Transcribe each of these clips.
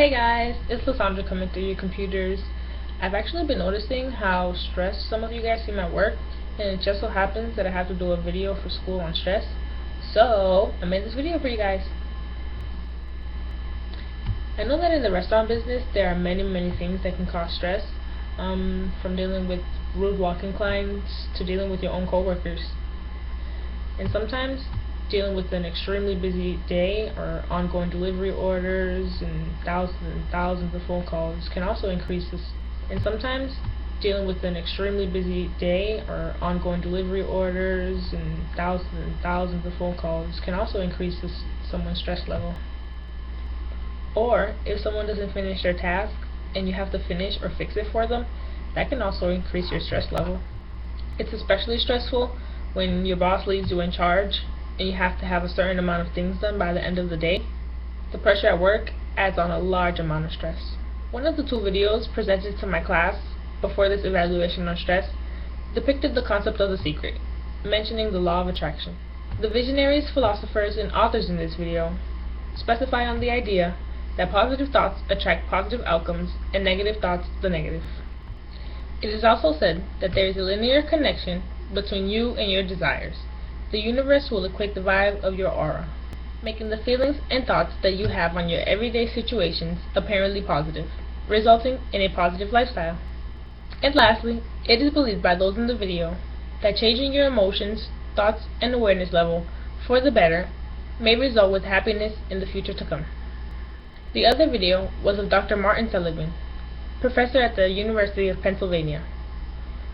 Hey guys, it's Lysandra coming through your computers. I've actually been noticing how stressed some of you guys seem at work, and it just so happens that I have to do a video for school on stress. So, I made this video for you guys. I know that in the restaurant business there are many things that can cause stress, from dealing with rude walk-in clients to dealing with your own coworkers. And sometimes dealing with an extremely busy day or ongoing delivery orders and thousands of phone calls can also increase this. And sometimes dealing with an extremely busy day or ongoing delivery orders and thousands of phone calls can also increase someone's stress level. Or if someone doesn't finish their task and you have to finish or fix it for them, that can also increase your stress level. It's especially stressful when your boss leaves you in charge and you have to have a certain amount of things done by the end of the day. The pressure at work adds on a large amount of stress. One of the two videos presented to my class before this evaluation on stress depicted the concept of the secret, mentioning the law of attraction. The visionaries, philosophers, and authors in this video specify on the idea that positive thoughts attract positive outcomes and negative thoughts the negative. It is also said that there is a linear connection between you and your desires. The universe will equate the vibe of your aura, making the feelings and thoughts that you have on your everyday situations apparently positive, resulting in a positive lifestyle. And lastly, it is believed by those in the video that changing your emotions, thoughts, and awareness level for the better may result with happiness in the future to come. The other video was of Dr. Martin Seligman, professor at the University of Pennsylvania,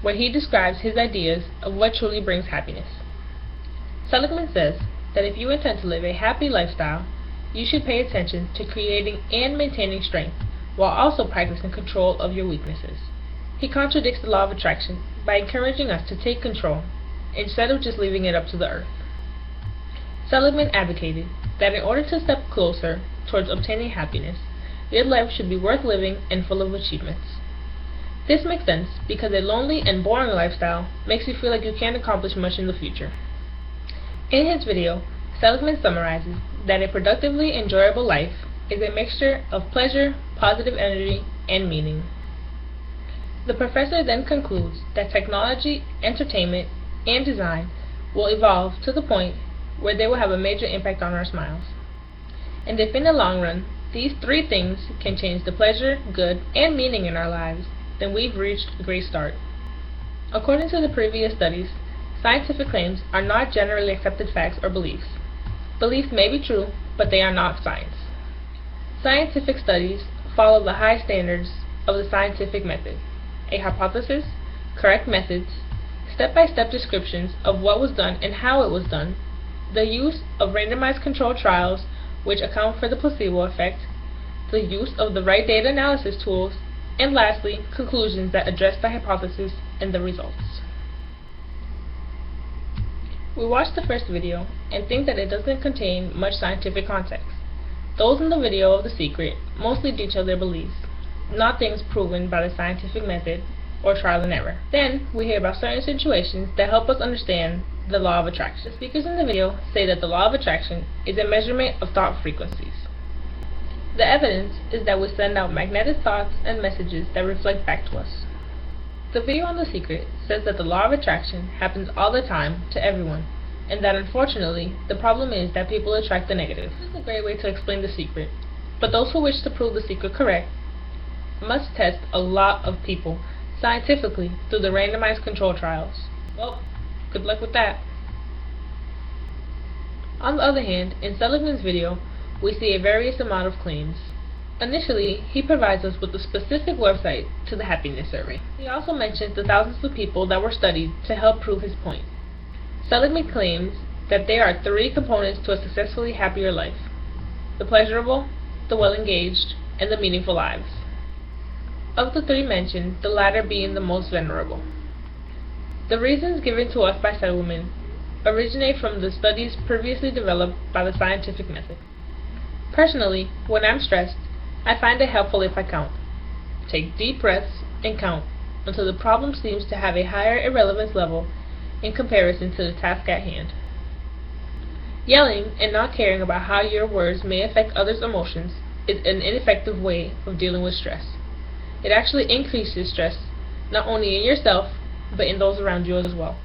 where he describes his ideas of what truly brings happiness. Seligman says that if you intend to live a happy lifestyle, you should pay attention to creating and maintaining strength, while also practicing control of your weaknesses. He contradicts the law of attraction by encouraging us to take control, instead of just leaving it up to the earth. Seligman advocated that in order to step closer towards obtaining happiness, your life should be worth living and full of achievements. This makes sense because a lonely and boring lifestyle makes you feel like you can't accomplish much in the future. In his video, Seligman summarizes that a productively enjoyable life is a mixture of pleasure, positive energy, and meaning. The professor then concludes that technology, entertainment, and design will evolve to the point where they will have a major impact on our smiles. And if in the long run, these three things can change the pleasure, good, and meaning in our lives, then we've reached a great start. According to the previous studies, scientific claims are not generally accepted facts or beliefs. Beliefs may be true, but they are not science. Scientific studies follow the high standards of the scientific method: a hypothesis, correct methods, step-by-step descriptions of what was done and how it was done, the use of randomized controlled trials which account for the placebo effect, the use of the right data analysis tools, and lastly, conclusions that address the hypothesis and the results. We watched the first video and think that it doesn't contain much scientific context. Those in the video of The Secret mostly detail their beliefs, not things proven by the scientific method or trial and error. Then, we hear about certain situations that help us understand the law of attraction. The speakers in the video say that the law of attraction is a measurement of thought frequencies. The evidence is that we send out magnetic thoughts and messages that reflect back to us. The video on The Secret says that the law of attraction happens all the time to everyone, and that unfortunately, the problem is that people attract the negative. This is a great way to explain The Secret, but those who wish to prove The Secret correct must test a lot of people scientifically through the randomized control trials. Well, good luck with that. On the other hand, in Seligman's video, we see a various amount of claims. Initially, he provides us with a specific website to the happiness survey. He also mentions the thousands of people that were studied to help prove his point. Seligman claims that there are three components to a successfully happier life: the pleasurable, the well-engaged, and the meaningful lives. Of the three mentioned, the latter being the most venerable. The reasons given to us by Seligman originate from the studies previously developed by the scientific method. Personally, when I'm stressed, I find it helpful if I count. Take deep breaths and count until the problem seems to have a higher irrelevance level in comparison to the task at hand. Yelling and not caring about how your words may affect others' emotions is an ineffective way of dealing with stress. It actually increases stress not only in yourself, but in those around you as well.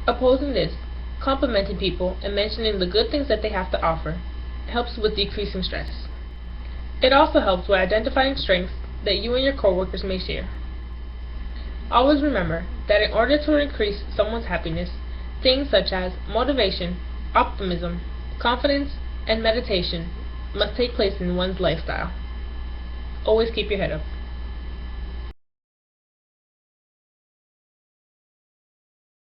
Opposing this, complimenting people and mentioning the good things that they have to offer helps with decreasing stress. It also helps with identifying strengths that you and your coworkers may share. Always remember that in order to increase someone's happiness, things such as motivation, optimism, confidence, and meditation must take place in one's lifestyle. Always keep your head up.